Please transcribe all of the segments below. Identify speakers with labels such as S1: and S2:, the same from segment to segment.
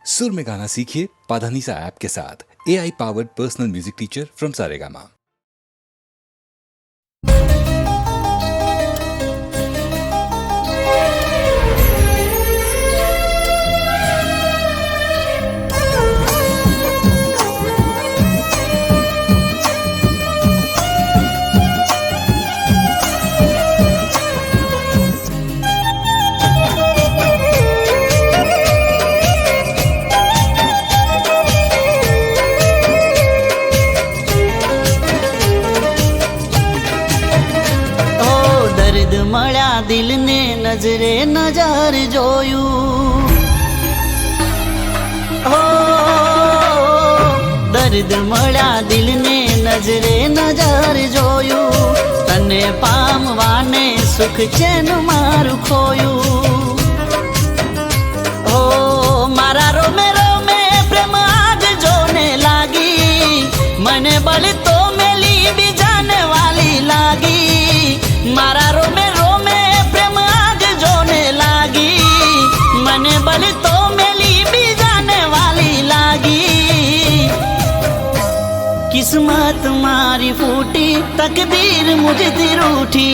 S1: सुर में गाना सीखिए पाधानीसा ऐप के साथ। AI powered personal music teacher from Saregama.
S2: મળ્યા દિલને નજરે નજર જોયું હો દર્દ મળ્યા દિલને નજરે નજર જોયું તને પામવાને સુખ ચેન મારું ખોયું હો મારા રોમે રોમે પ્રેમ આગ જોને લાગી મને બળ તો મેલી બીજાને વાલી લાગી મારા રોમે बल तो मेली बीजाने वाली लागी किस्मत मारी फूटी तकदीर मुझे रूठी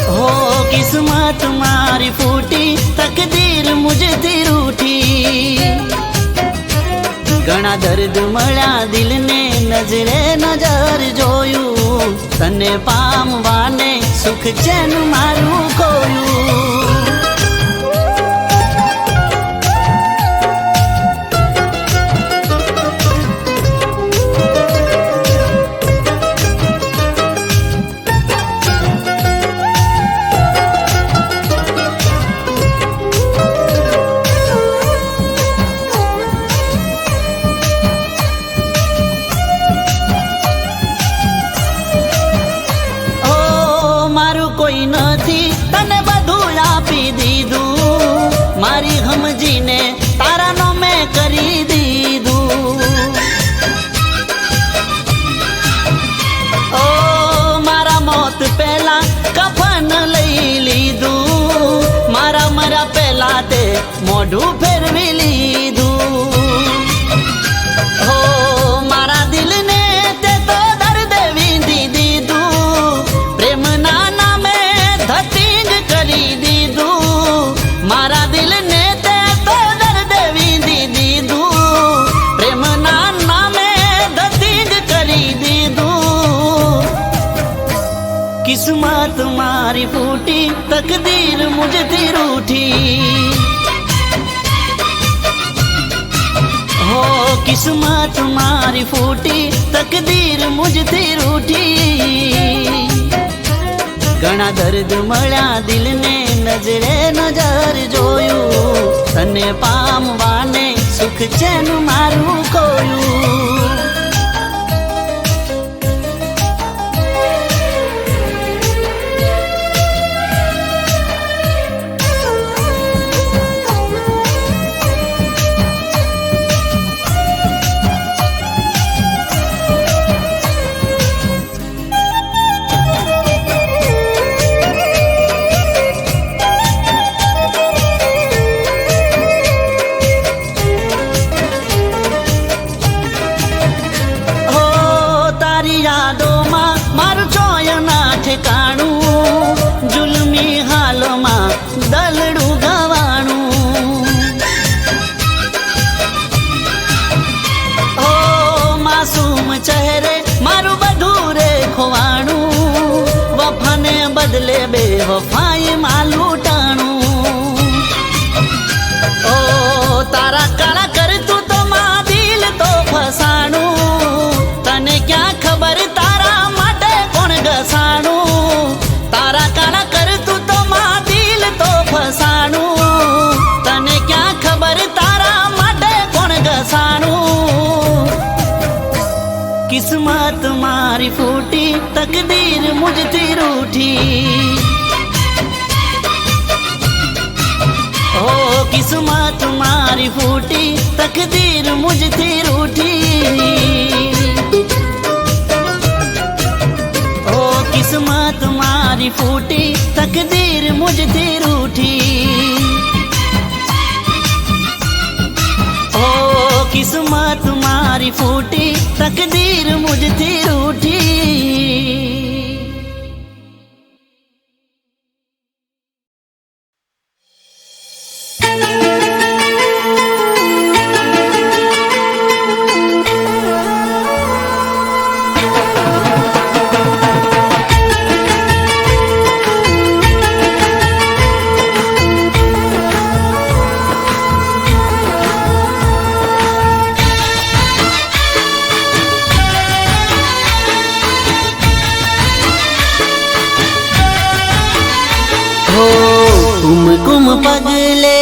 S2: हो किस्मत मारी फूटी तकदीर मुझे रूठी घણા દર્દ મળ્યા દિલને નજરે નજર જોયું તને પામવાને સુખ ચેન મારું ખોયું કોઈ નથી તને બધું આપી દીધું મારી સમજીને તારાનો મેં કરી દીધું ઓ મારા મોત પહેલા કફન લઈ લીધું મારા મરા પહેલા તે મોઢું ફેરવી લીધું હો મારા દિલને તે તો દર્દ વીંધી દીધું પ્રેમના મારા દિલને તે તો દર્દ વીંધી દીધું પ્રેમના નામે ધતીંગ કરી દીધું કિસ્મત મારી ફૂટી તકદીર મુझથી રૂઠી હો કિસ્મત મારી ફૂટી તકદીર મુझથી રૂઠી ઘણા દર્દ મળ્યા દિલને નજરે નજર જોયું તને પામવાને સુખ ચેન મારું ખોયું યાદોમાં મારું ચોય ના ઠેકાણું જુલમી હાલમાં દલડું ગવાણું ઓ માસૂમ ચહેરે મારું બધું રે ખોવાણું વફાને બદલે બે વફાઈ માં લૂંટાણું ઓ તારા કાળા કરતું તો માં દિલ તો ફસાણું તને ક્યાં ખબર તારા માટે કોણ ઘસાણું તારા કાળા કરતું તો માં દિલ તો ફસાણું તને ક્યાં ખબર તારા માટે કોણ ઘસાણું કિસ્મત મારી ફૂટી તકદીર મુझથી રૂઠી हो किस्मत मारी फूटी तकदीर मुझથી रूठी हो किस्मत मारी फूटी तकदीर मुझથી रूठी મારી ફૂટી તકદીર મુજથી રૂઠી. कुम पगले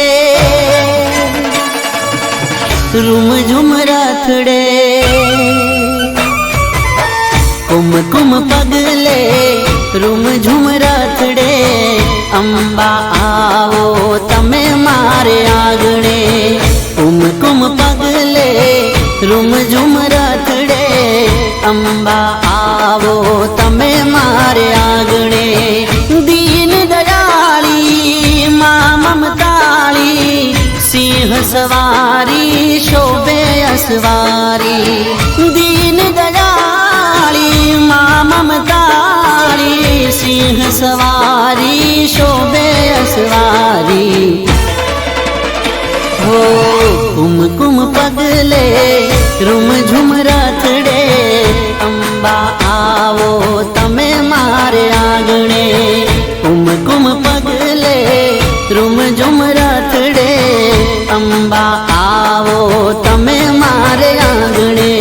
S2: रूम झुम राथड़े, कुम पगले रूम झुम राथड़े. अंबा आवो तमे मारे आंगणे. कुम पगले रूम झुम राथड़े. अंबा आवो तमे मारे आंगणे. दीन दयाली मां ममताली सिंह सवारी शोभे असवारी. दीन दयाली मां ममताली सिंह सवारी शोभे असवारी. हो कुम पगले रूम झुम राथड़े. अंबा आवो तमे मारे आंगणे. कुम पगले रूम झुम राथड़े. अंबा आवो तमे मारे आंगणे.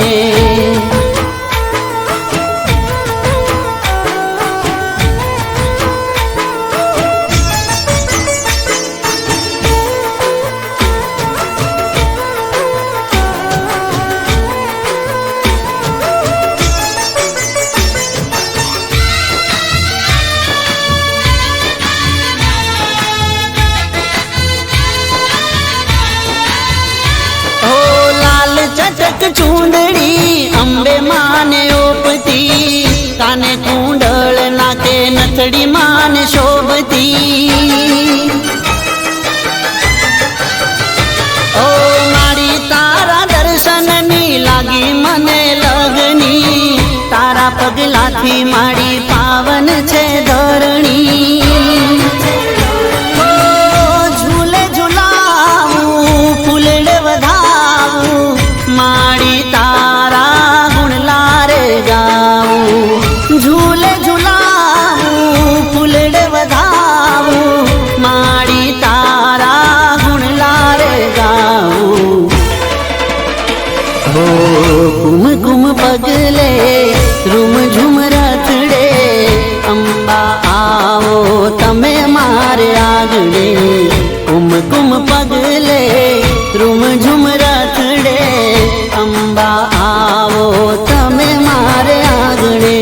S2: चटक चूंदड़ी अंबे माने ओपती. काने कुंडल नाके नथड़ी माने शोभती. ओ मारी तारा दर्शननी लागी मने लगनी. तारा पगलाथी मारी पावन छे धरणी. झूले झूलावू फूलड़े वधावू माड़ी तारा गुण लारे गाऊं. झूले झूलाऊं फूलड़े वधाऊं माड़ी तारा गुण लारे गाऊं. हो कुम पगले रूम झुम राथड़े. अंबा आवो तमे मारे आंगणे. कुम पगले रूम झुम राथड़े. अंबा आवो तमे मारे आंगणे.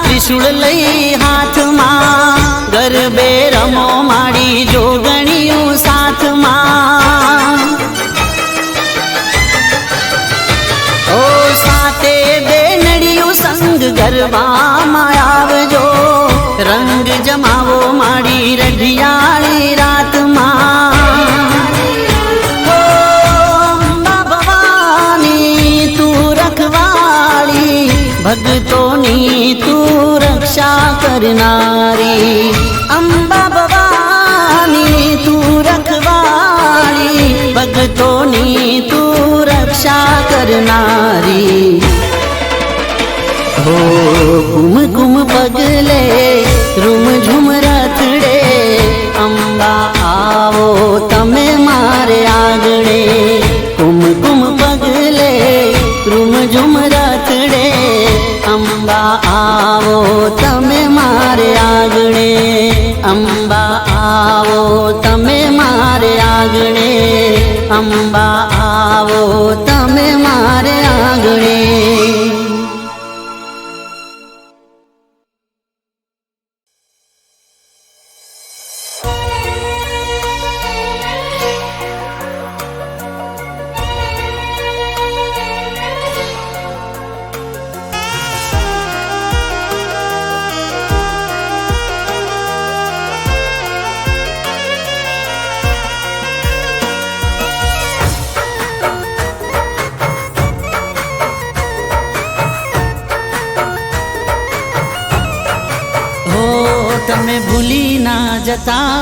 S2: त्रिशूल लई हाथ मां गरबे रमो माड़ी जोगणियों साथ मां. ओ साते बेनड़ियों संग गरबा मां आवजो. रंग जमावो माड़ी रढ़ियाली रात मां. भगतोनी तू रक्षा करनारी. अंबा भवानी तू रखवाली. भगतोनी तू रक्षा करनारी. हो कुम पगले रूम झुम राथड़े. अंबा आवो तमे मारे आंगणे. कुम पगले रूम झुम राथड़े. अंबा आवो तमे मारे आंगणे. अंबा आवो तमे मारे आंगणे. अंबा आवो तमे मारे आंगणे. ના જતા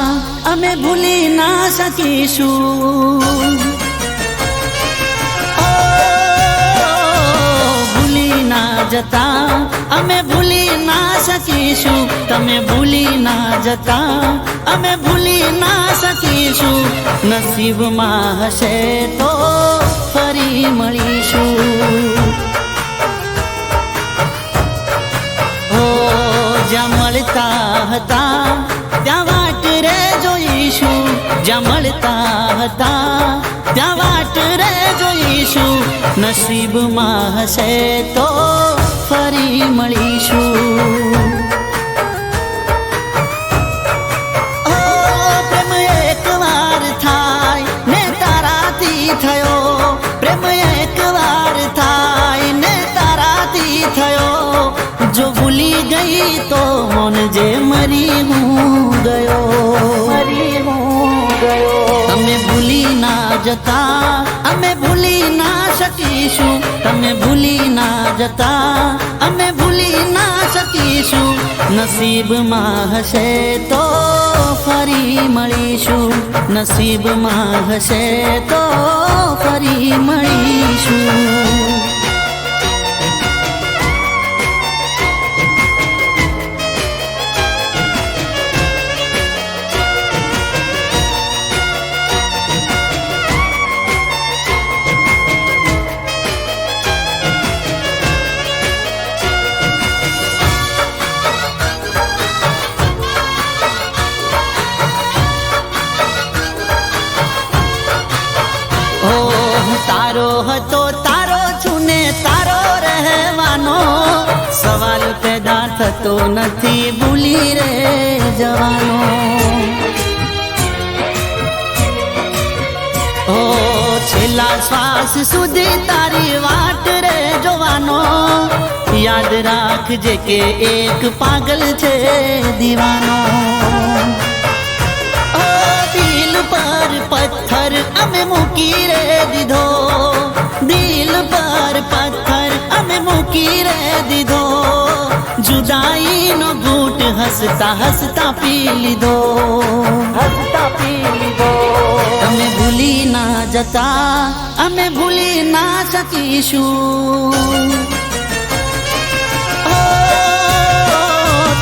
S2: અમે ભૂલી ના શકીશું. ભૂલી ના જતા અમે ભૂલી ના શકીશું. તમે ભૂલી ના જતા અમે ભૂલી ના શકીશું. નસીબમાં હશે તો ફરી મળીશું. જ્યાં મળતા હતા ત્યાં વાટ રે જોઈશું. જ્યાં મળતા હતા ત્યાં વાટ રે જોઈશું. નસીબમાં હશે તો ફરી મળીશું. પ્રેમ એકવાર થાય ને તારાથી થયો. પ્રેમ એકવાર થાય ને તારાથી થયો. જો ભૂલી ગઈ તો મોનજે મરી હું ગયો. તમે ભૂલી ના જતા અમે ભૂલી ના શકીશું. તમે ભૂલી ના જતા અમે ભૂલી ના શકીશું. નસીબમાં હશે તો ફરી મળીશું. નસીબમાં હશે તો ફરી મળીશું. તારો હતો તારો છું ને તારો રહેવાનો. સવાલ પેદા થતો નથી ભૂલી રે જવાનો. છેલ્લા શ્વાસ સુધી તારી વાટ રે જોવાનો. યાદ રાખજે કે એક પાગલ છે દીવાનો. દિલ પર પથ્થર અમે મૂકી રે દીધો. દિલ પર પથ્થર અમે મૂકી રે દીધો. જુદાઈનો ઘૂંટ હસતા હસતા પી લીધો. તમે ભૂલી ના જતા અમે ભૂલી ના શકીશું.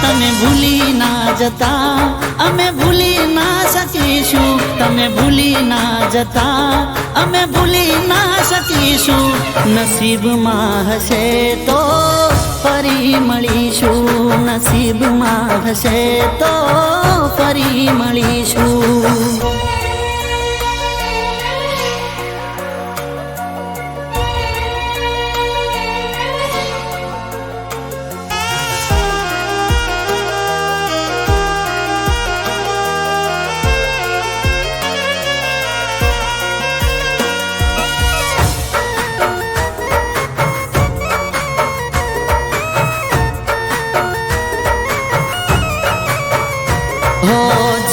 S2: તમે ભૂલી ના જતા અમે ભૂલી ના શકીશું. તમે ભૂલી ના જતા અમે ભૂલી ના શકીશું. નસીબમાં હશે તો ફરી મળીશું. નસીબમાં હશે તો ફરી મળીશું.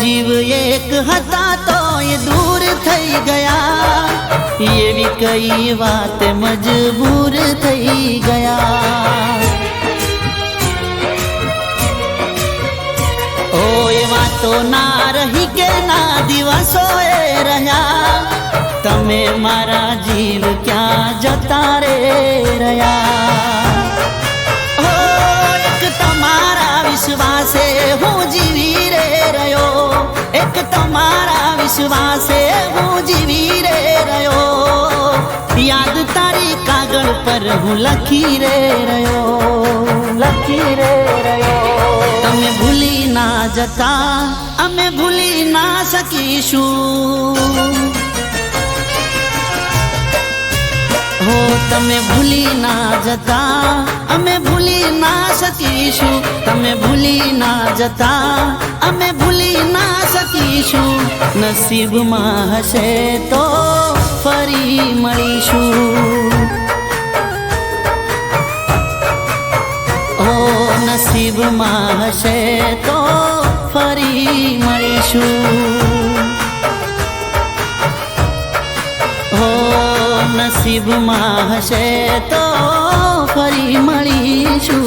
S2: જીવ એક હતા તો એ દૂર થઈ ગયા. એવી કઈ વાત મજબૂર થઈ ગયા. એ વાતો ના રહી કે ના દિવસો એ રહ્યા. તમે મારા જીવ ક્યાં જતા રે રહ્યા. એક તમારા વિશ્વાસે હું જીવી રે રહ્યો. એક તમારા વિશ્વાસે હું જીવી રે રહ્યો. યાદ તારી કાગળ પર હું લખી રે રહ્યો. તમે ભૂલી ના જતા અમે ભૂલી ના શકીશું. તમે ભૂલી ના જતા અમે ભૂલી ના શકીશું. તમે ભૂલી ના જતા અમે ભૂલી ના શકીશું. નસીબમાં હશે તો ફરી મળીશું. નસીબમાં હશે તો ફરી મળીશું. નસીબમાં હશે તો ફરી મળીશું.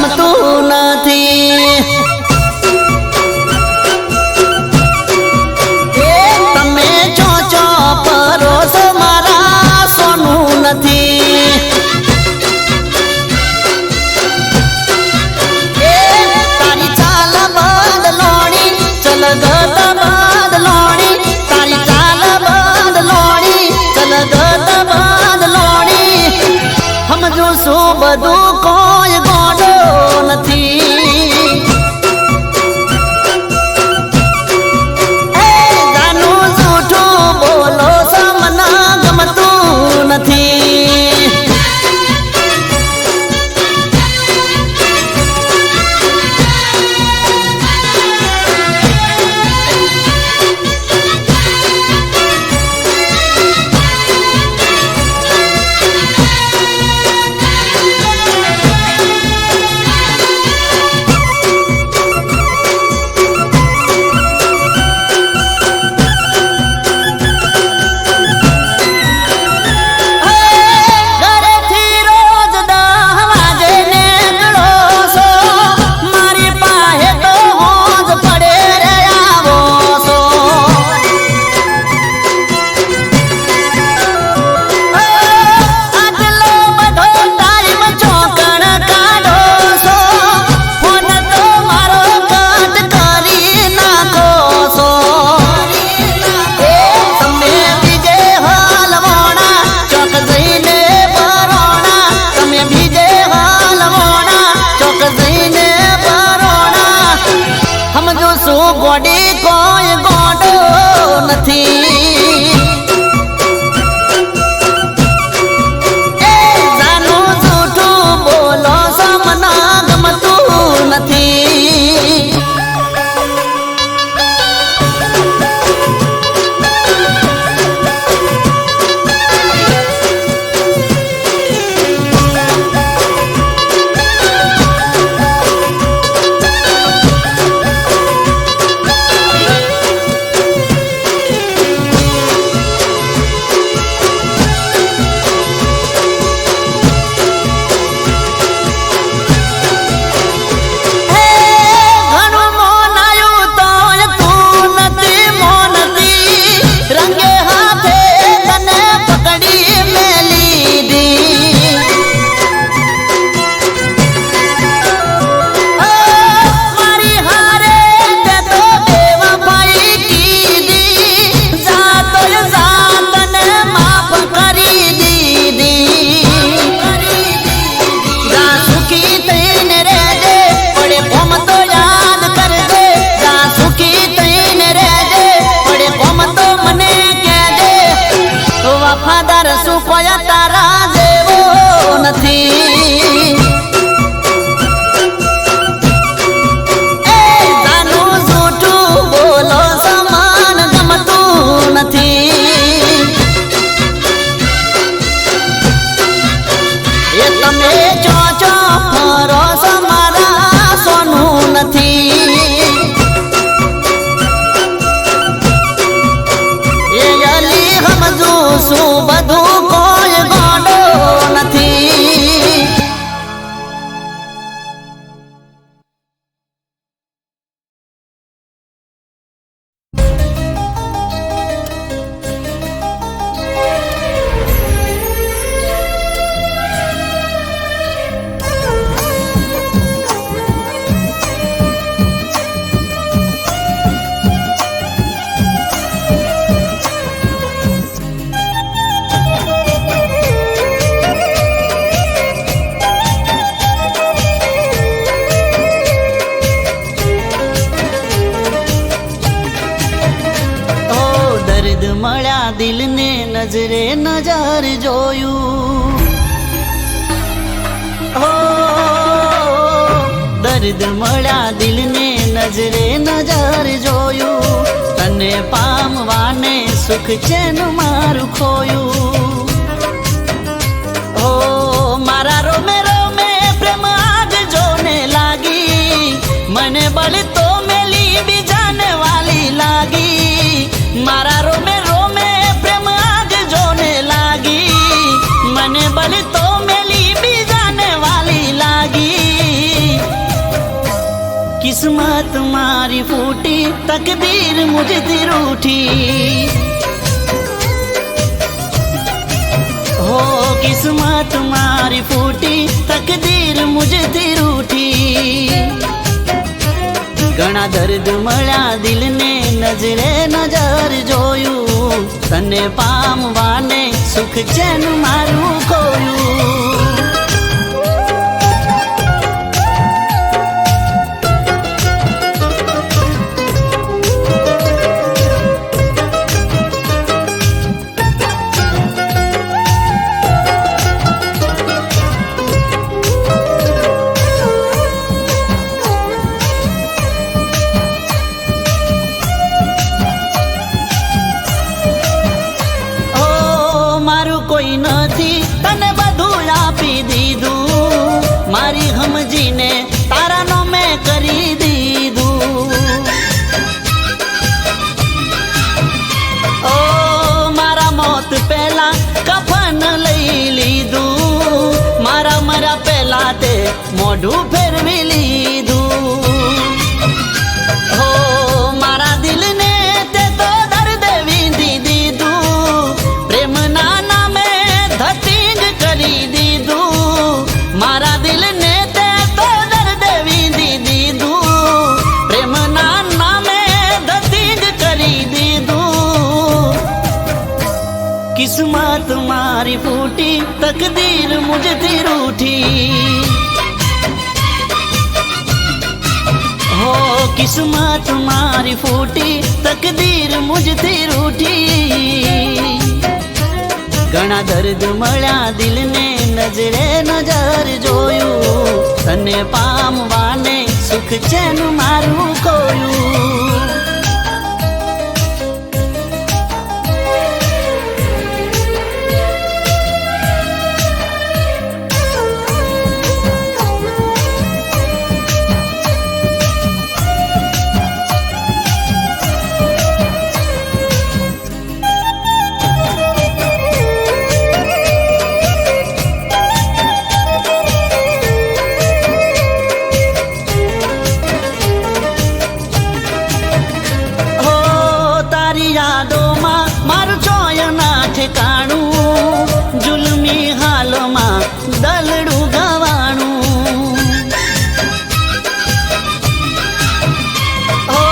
S2: ગમતું નથી. તમે ચો પરોસો મારા સોનું નથી. તારી ચાલ બદલોણી ચલગત બદલોણી, તારી ચાલ બદલોણી ચલગત બદલોણી. સમજો શું બધું કોઈ ગોડો નથી. જાનું જૂઠું બોલો સમના ગમતું નથી. ગોડી કોઈ ગોડો નથી. જાનું જૂઠું બોલો સમના ગમતું નથી. વફાદાર શું કોઈ તારા જેવો નથી. જાનું જૂઠું બોલો સમાન ગમતું નથી. એ તમે ચો ફરો મારા સોનું નથી. શું બધું કોઈ ગોડો નથી. મળ્યા દિલને નજરે નજર જોયું. હો દર્દ મળ્યા દિલને નજરે નજર જોયું. તને પામવાને સુખ ચેન મારું ખોયું. હો મારા રોમે રોમે પ્રેમ આગ જોને લાગી. મને બળ તો મેલી બીજાને વાલી લાગી. મારા રોમે રોમે પ્રેમ આગ જોને લાગી. મને બળ તો મેલી બીજાને વાલી લાગી. फूटी तकदीर मुझसे रूठी हो किस्मत मारी फूटी तकदीर मुझसे रूठी घणा दर्द मळ्या दिलने नजरे नजर जोયું तने पामवाने सुख चैन मारू खोયું કોઈ નથી તને બધું આપી દીધું મારી સમજીને તારાનો મેં કરી દીધું ઓ મારા મોત પહેલા કફન લઈ લીધું મારા મરા પહેલા તે મોઢું ફેરવી લીધું હો મારા દિલને તે તો દર્દ વીંધી દીધું પ્રેમના મારા દિલને તે તો દર્દ વીંધી દીધું પ્રેમના નામે ધતિંગ કરી દીધું કિસ્મત મારી ફૂટી તકદીર મુझથી રૂઠી હો કિસ્મત મારી ફૂટી તકદીર મુझથી રૂઠી ઘણા દર્દ મળ્યા દિલને નજરે નજર જોયું તને પામવાને સુખ ચેન મારું ખોયું યાદોમાં મારું ચોય ના ઠેકાણું જુલમી હાલમાં દલડું ગવાણું ઓ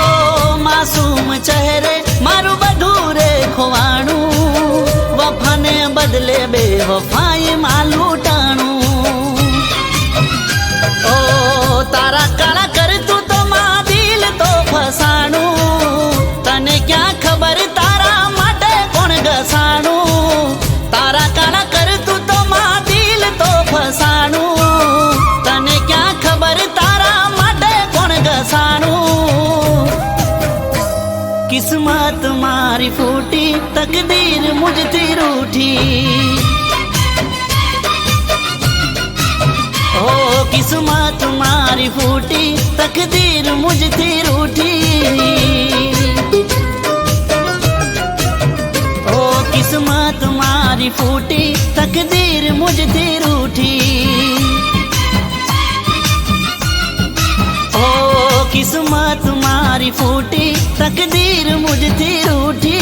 S2: માસૂમ ચહેરે મારું બધું રે ખોવાણું વફાને બદલે બે વફાઈ માં લૂંટાણું ઓ તારા કાળા કરતું તો માં દિલ તો ફસાણું તને ક્યાં ખબર તારા માટે કોણ ઘસાણું તારા કાળા કરતું તો માં દિલ તો ફસાણું તને ક્યાં ખબર તારા માટે કોણ ઘસાણું કિસ્મત મારી ફૂટી તકદીર મુझથી રૂઠી ઓ કિસ્મત મારી ફૂટી તકદીર મુझથી રૂઠી किस्मत मारी फूटी तकदीर मुझથી रूठी ओ किस्मत मारी फूटी तकदीर मुझથી रूठी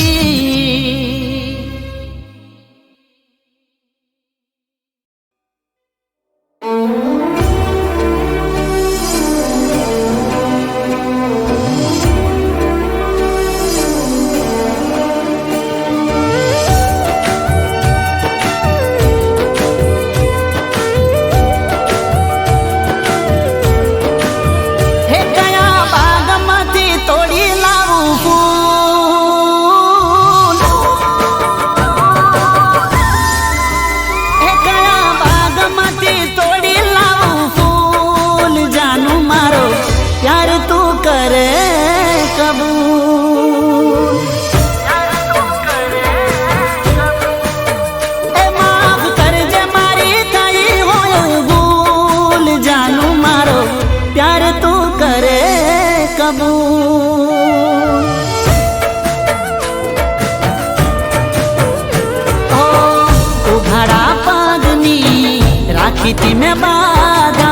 S2: राखी में बाधा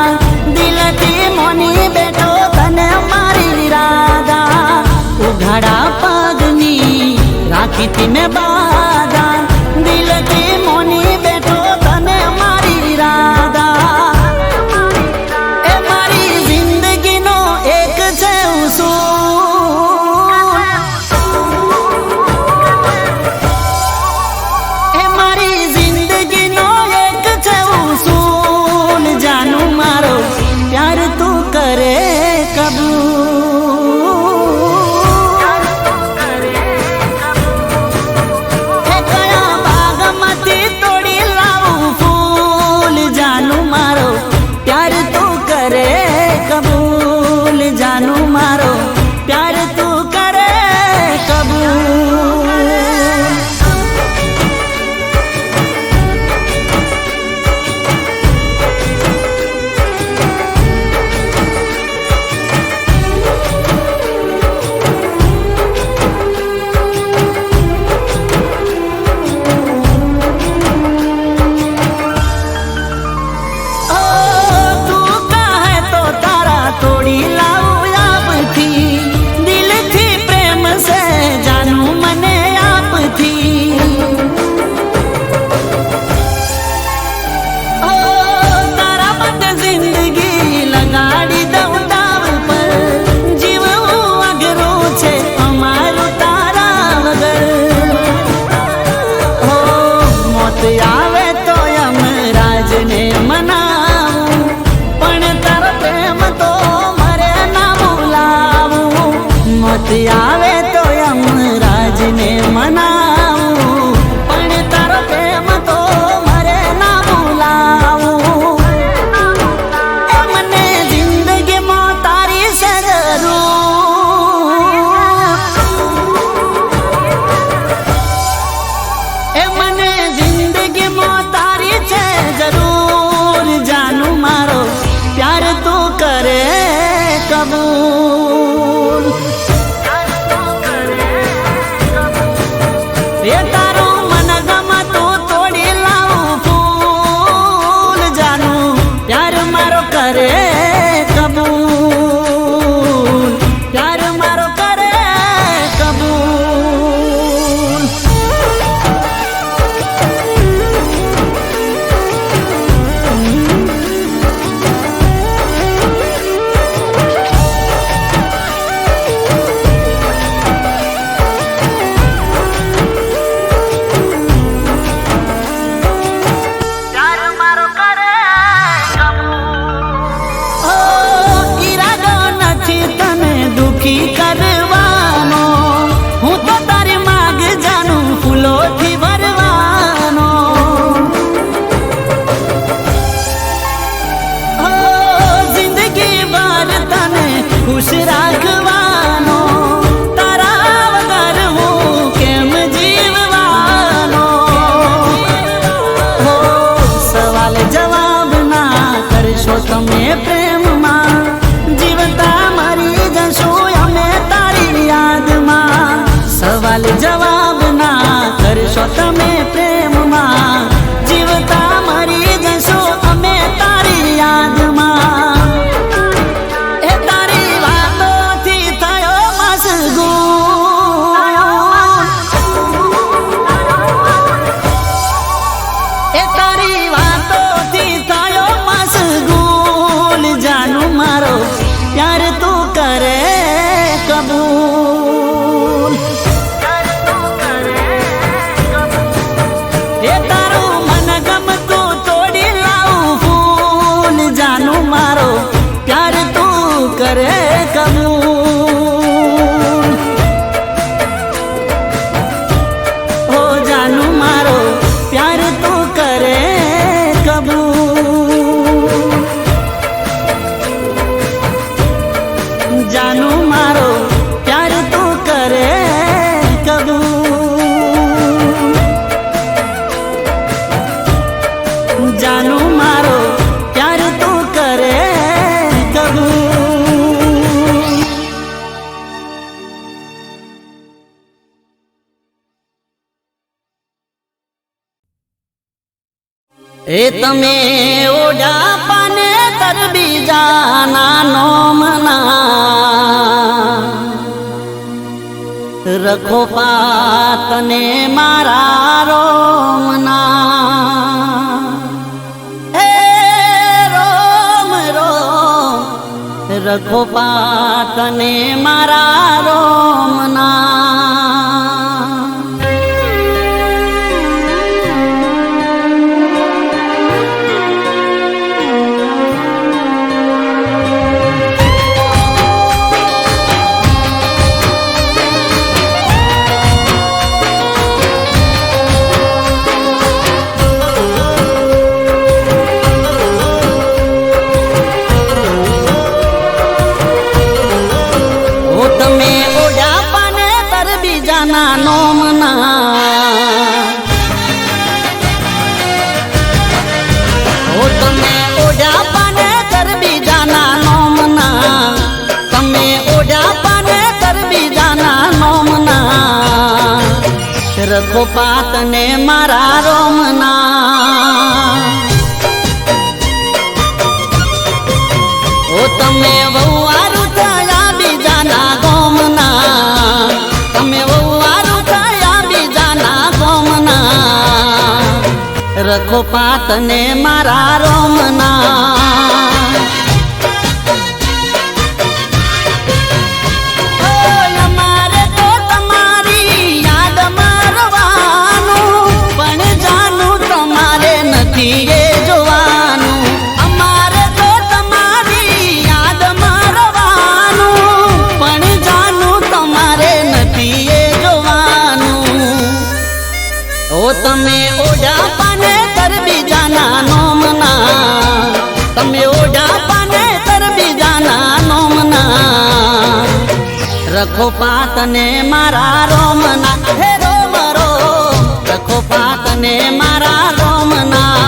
S2: दिल थी मोनी बैठो तने मारी राधा રાખી મેં બાધા દિલથી મોની બેઠો તને મારી રાધા એ મારી જિંદગીનો એક છે ઉસૂલ એ મારી જિંદગીનો એક છે ઉસૂલ જાનું મારો પ્યાર તું કરે કબૂલ એ કયા બાગમાંથી તોડી લાવું ફૂલ જાનું મારો પ્યાર તું કરે કબૂલ જાનું મારો પ્યાર તું કરે કબૂલ તોડી લાવું આપથી દિલથી પ્રેમ સે જાનું મને આપથી ઓ તારા માટે જિંદગી લગાડી દઉં દાવ પર જીવવું અઘરું છે અમારું તારા વગર ઓ મોત આવે તો યમરાજને મનાવું પણ તારો પ્રેમ તો મરે ના બોલાવું મોત આવે તો યમરાજને મનાવું પણ તારો પ્રેમ તો મરે ના બોલાવું એ મને જિંદગીમાં તારી છે જરૂર એ મને જિંદગીમાં તારી છે જરૂર જાનું મારો પ્યાર તું કરે કબૂલ એ તારું મન ગમતું તોડી લાવું ફૂલ જાનું પ્યાર મારો કરે કબૂલ પ્યાર મારો કરે કબૂલ પ્યાર મારો કરે કબૂલ ઓ ઈરાદો નથી તને દુખી કરવાનો હું તો તારી માગ જાનું ફૂલોથી ભરવાનો ઓ જિંદગી ભર તને ખુશ રાખવાનો તારા વગર હું કેમ જીવવાનો હો સવાલ જવાબ ના કરશો તમે પ્રેમમાં જીવતા મરી જશું અમે તારી યાદમાં સવાલ જવાબ ના કરશો તમે પ્રેમમાં જીવતા મરી જશું અમે તારી યાદમાં એ તારી વાતોથી થયો મશગૂલ એ તારી વાતોથી થયો મશગૂલ જાનું મારો પ્યાર તું કરે કબૂલ એ તારું મન ગમતું તોડી લાવું ફૂલ જાનું મારો પ્યાર તું કરે કબૂલ ઓ જાનું મારો પ્યાર તું કરે કબૂલ જાનું મારો પ્યાર તું કરે કબૂલ જાનું મારો પ્યાર તું કરે કબૂલ એ તમે ઓઢા પાને તર બીજાના નોમના રખો પાતને મારા રોમના હે રોમ રોમ રખો પાતને મારા રોમના રખો પાતને મારા રોમના ઓ તમે વહુવારું થયા બીજાના ગોમના તમે વહુવારું થયા બીજાના ગોમના રખો પાતને મારા રોમના તમે ઓઢા પાને કર બીજાના નોમના તમે ઓઢા પાને કર બીજાના નોમના રખો પાતને મારા રોમના હે રોમ રોમ રખો પાતને મારા રોમના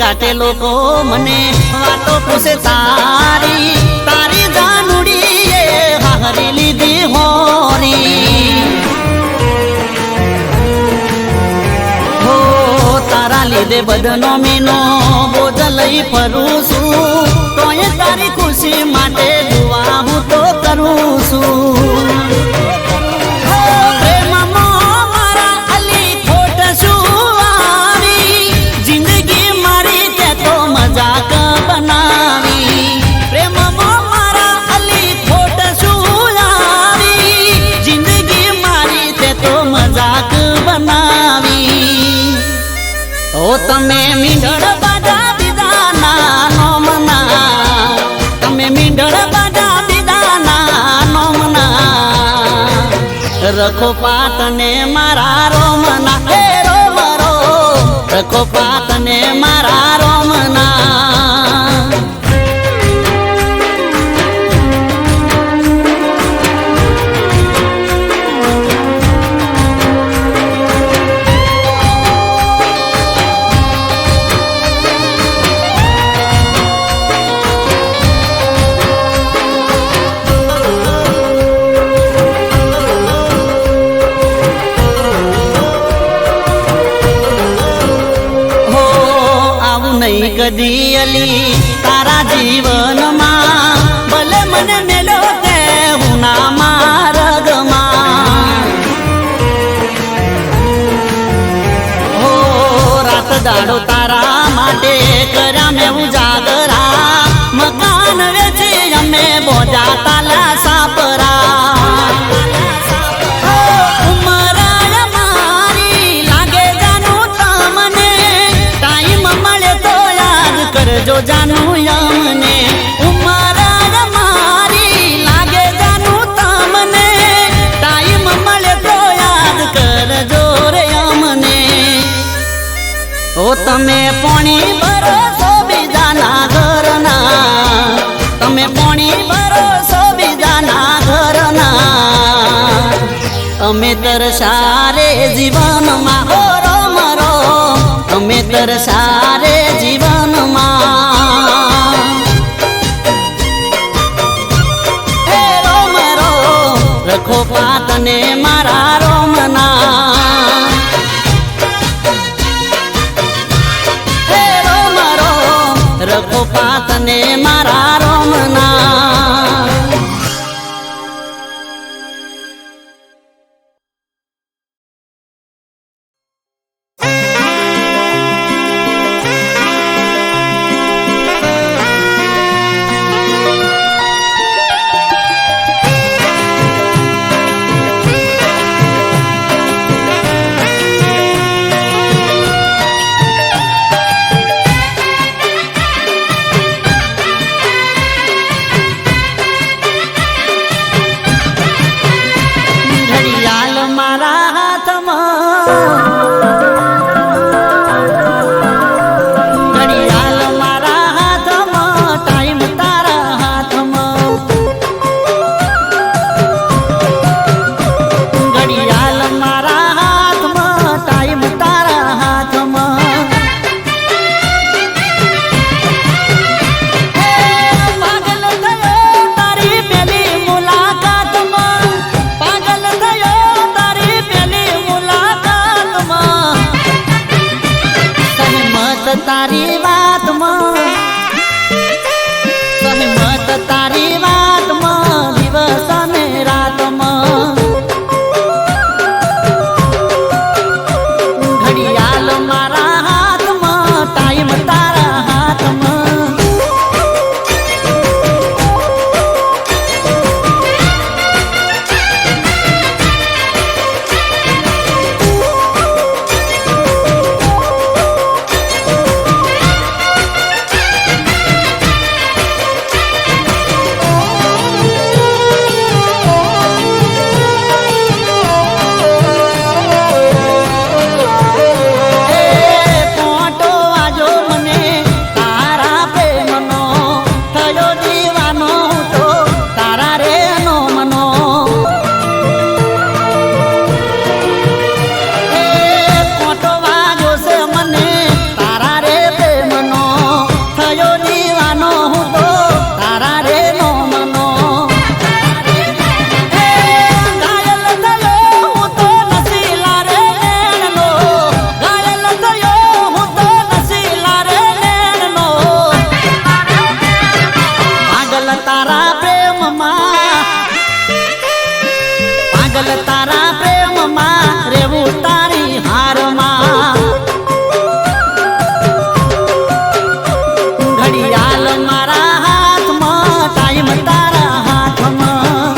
S2: ગાતે લોકો મને વાતો પૂછે તારી તારી જાનુડી એ હારી લીધી હોરી હો તારા લીધે બદનો મીનો બોજ લઈ ફરું છું તોય તારી ખુશી માટે દુઆ હું તો કરું છું તમે મીંઢળ બાજા દીદાના નોમના તમે મીંઢળ બાજા દીદાના નોમના રખો પાતને મારા રોમના હે રોમ રોમ રખો પાતને મારા રોમના કદી અલી તારા જીવનમાં ભલે મને મેલો તે હુના માર્ગમાં હો રાત દાડો તારા માટે કર્યા મેં ઉજાગરા મકાન વેચી અમે બોજા તાલા સાપરા જો જાનું યમને ઉમરા મારી લાગે જાનું તમને ટાઈમ મળે તો યાદ કરજો રે અમને ઓ તમે પોણી ભરોસો બીજાના ઘરના તમે પોણી ભરોસો બીજાના ઘરના અમે તરસારે જીવનમાં ઓ રોમ રોમ અમે તરસારે જીવનમાં હે રોમ રોમ રખો પાતને મારા રોમના હે રોમ રોમ રખો પાતને મારા રોમના તારી વાતમાં સહમત તારી વાતમાં દિવસ અને રાતમાં ઘડિયાળ મારા હાથમાં ટાઈમ તારા હાથમાં તારા પ્રેમમાં રેવું તારી હારમાં ઘડિયાળ મારા હાથમાં ટાઈમ તારા હાથમાં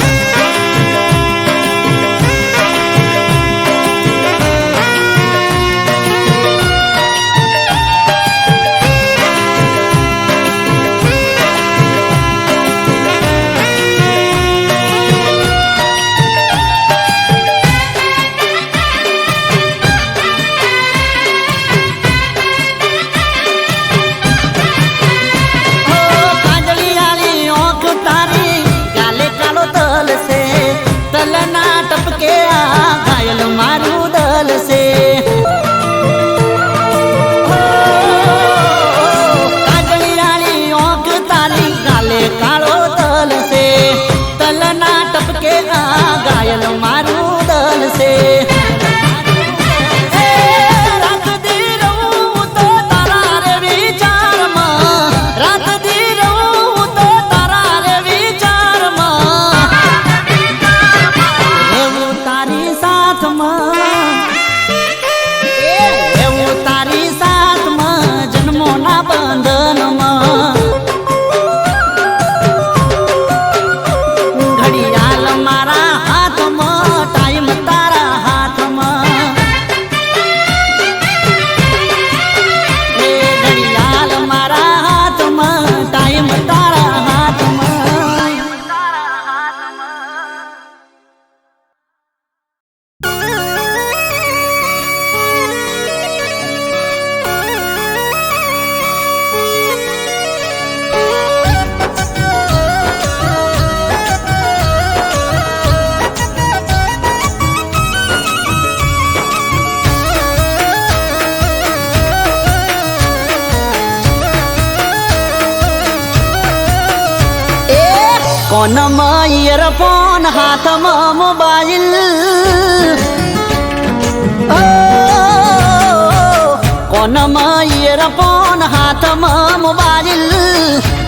S2: કોનમાં ઇયરફોન હાથમાં મોબાઈલ કોનમાં ઇયરફોન હાથમાં મોબાઈલ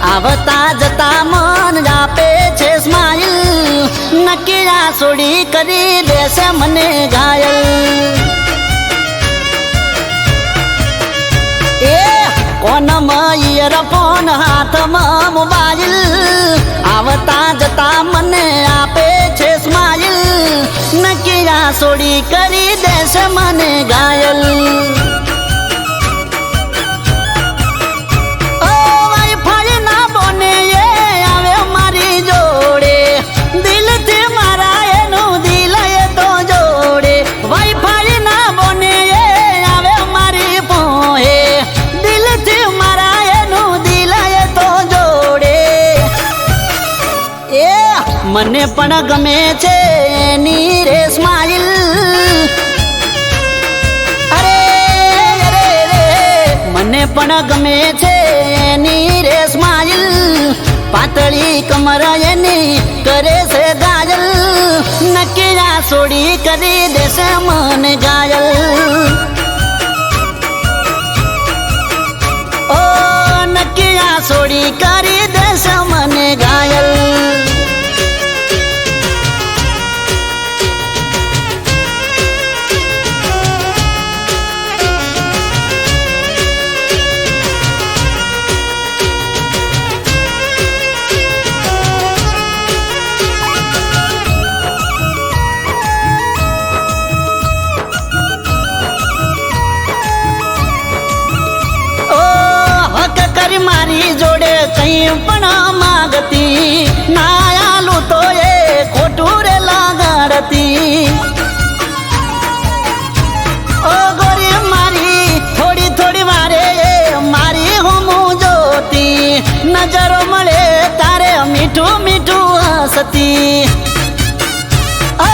S2: આવતા જતા મન આપે છે સ્માઈલ નક્કી આ સોડી કરી દેશે મને ઘાયલ એ કોનમાં ઇયરફોન હાથમાં મોબાઈલ આવતા જતા મને આપે છે સ્માઈલ નક્કી આ સોડી કરી દેશે મને ઘાયલ મને પણ ગમે છે એની રે સ્માઈલ અરે અરે રે મને પણ ગમે છે એની રે સ્માઈલ પાતળી કમર એની કરે છે ઘાયલ નક્કી આ સોડી કરી દેશે મને ઘાયલ ઓ નક્કી આ સોડી કરી દેશે મને ઘાયલ મારી જોડે કઈ પણ માગતી ના આલું તો એ ખોટું રે લાગાડતી ઓ ગોરી મારી થોડી થોડી વારે મારી હું જોતી નજરો મળે તારે મીઠું મીઠું હસતી ઓ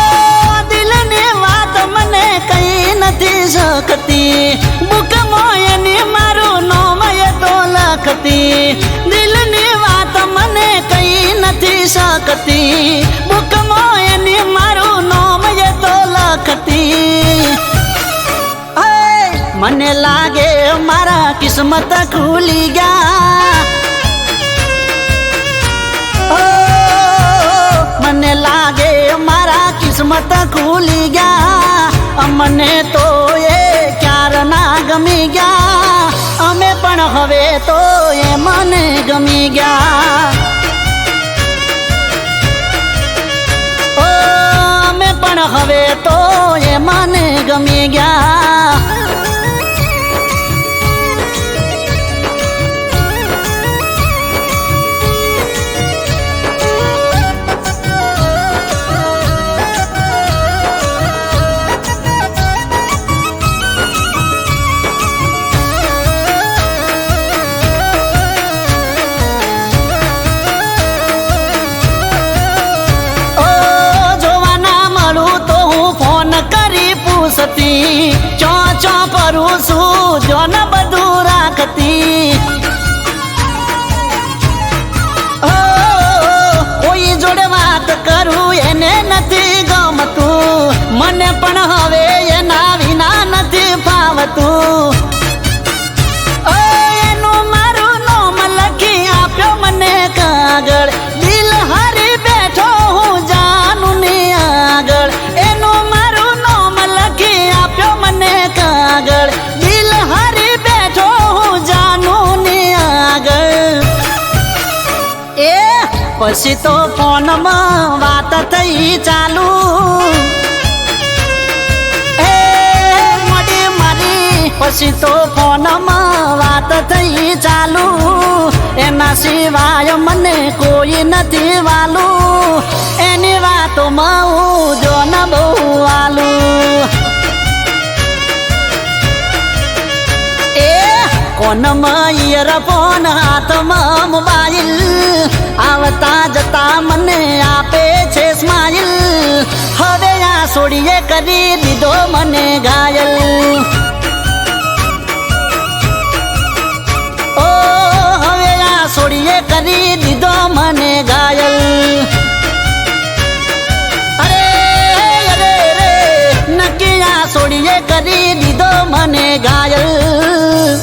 S2: દિલની વાત મને કઈ નથી શકતી બુકમો એની મારું નોમય તો લખતી દિલની વાત મને કઈ નથી શકતી બુકમો એની મારું નોમય તો લખતી મને લાગે મારા કિસ્મત ખુલી ગયા મને લાગે મારા કિસ્મત ખુલી ગયા મને તો એ ક્યાર ના ગમી ગયા અમે પણ હવે તો એ મને ગમી ગયા ઓ અમે પણ હવે તો એ મને ગમી ગયા ચો ચો કરું છું જો ન બધું રાખતી કોઈ જોડે વાત કરું એને નથી ગમતું મને પણ હવે એના વિના નથી ફાવતું એનું મારું નામ લખી આપ્યો મને કાગળ દિલ હારી બેઠો હું જાનું ની આગળ એનું મારું નામ લખી આપ્યો મને કાગળ દિલ હારી બેઠો હું જાનું ની આગળ એ પછી તો ફોનમાં વાત થઈ ચાલુ એ મડી મારી પછી તો ફોનમાં વાત થઈ ચાલુ એના સિવાય મને કોઈ નથી વાલું એની વાતોમાં હું જો ન બહુ વાલું એ કોનમાં ઇયરફોન હાથમાં મોબાઈલ આવતા જતા મને આપે છે સ્માઈલ હવે આ સોડીએ કરી દીધો મને ઘાયલ ઓ હવે આ સોડીએ કરી દીધો મને ઘાયલ તે કરી દીધો મને ઘાયલ.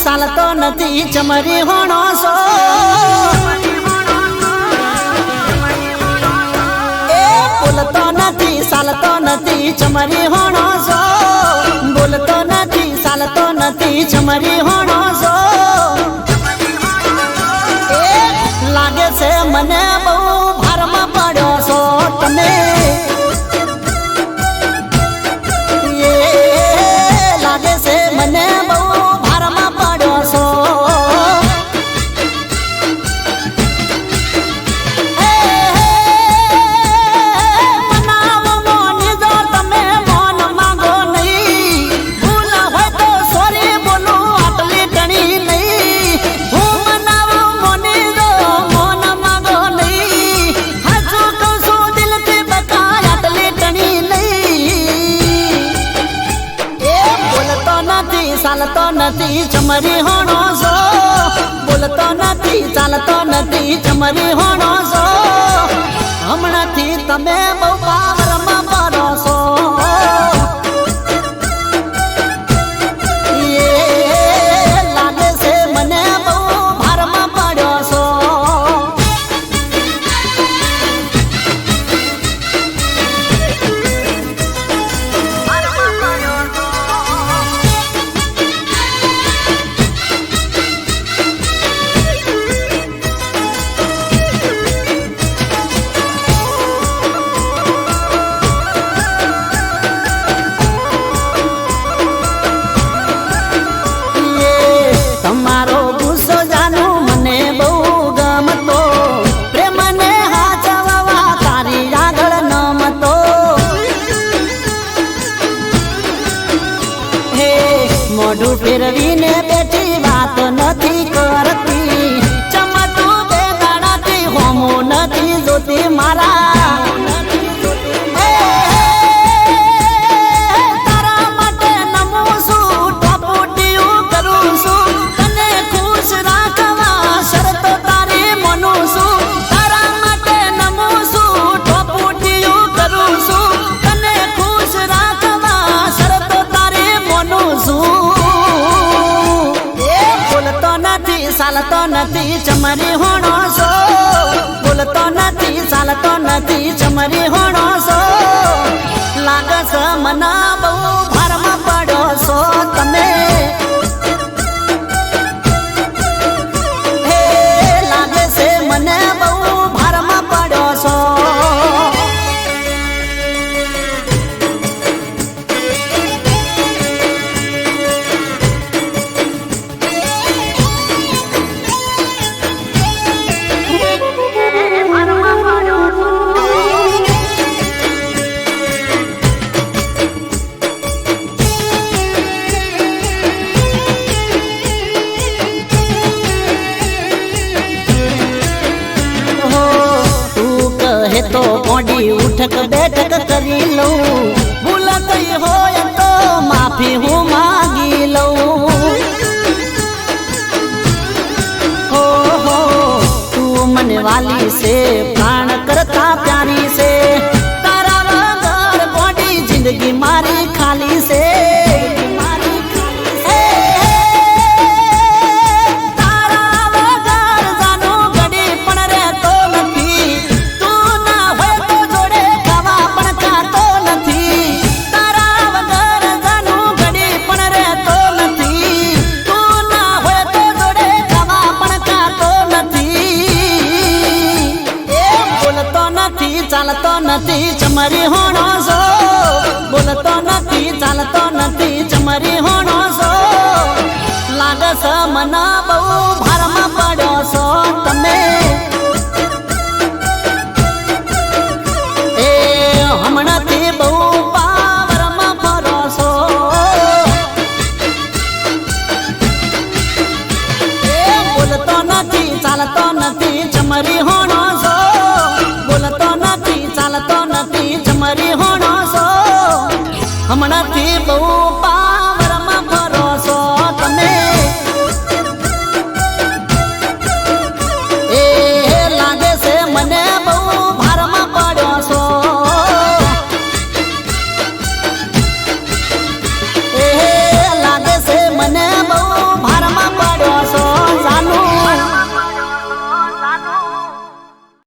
S2: ચાલતો નથી ચમરી હોણો સો એ બોલતો નથી ચાલતો નથી ચમરી હોણો સો બોલતો નથી ચાલતો નથી ચમરી હોણો સો એ લાગે છે મને બહુ ભારમાં પડ્યો છો તમે એ લાગે છે મને બહુ ચાલતો નથી ચમરી હોણો છો બોલતો નથી ચાલતો નથી ચમરી હોણો છો હમણાંથી તમે બહુ પાવરમાં પડો છો એ લાગે છે મને બહુ ભારમાં પડ્યો છો મોઢું ફેરવીને બેઠી વાત નથી કરતી ચમતું બે દાડાથી હોમો નથી જોતી મારા તારા માટે નમું છું ટપોટીયું કરું છું તને ખુશ રાખવા શરતો તારી મનું છું તારા માટે નમું છું ટપોટીયું કરું છું તને ખુશ રાખવા શરતો તારી મનું છું ચાલતો નથી ચમરી હોણો છો બોલતો નથી ચાલતો નથી ચમરી હોણો છો લાગે છે મને બહુ ભારમાં પડ્યો છો તમે હે લાગે છે મને બહુ ભારમાં પડ્યો છો તો મોડી ઉઠક બેઠક કરી લઉં ભૂલ થઈ હોય તો માફી હું માગી લઉં હો તું મને વાલી છે પ્રાણ કરતા પ્યારી છે તારા વગર મોડી જિંદગી મારી ખાલી છે નથી ચમરી હોણો છો બોલતો નથી ચાલતો નથી ચમરી હોણો છો લાગે છે મના બહુ ભારમાં પડ્યો છો તમે એ હમણાંથી બહુ પાવરમાં ફરો છો એ બોલતો નથી ચાલતો નથી ચમરી હોણો છો બોલતો નથી ચાલતો નથી ચમરી હોણો છો હમણાંથી બહુ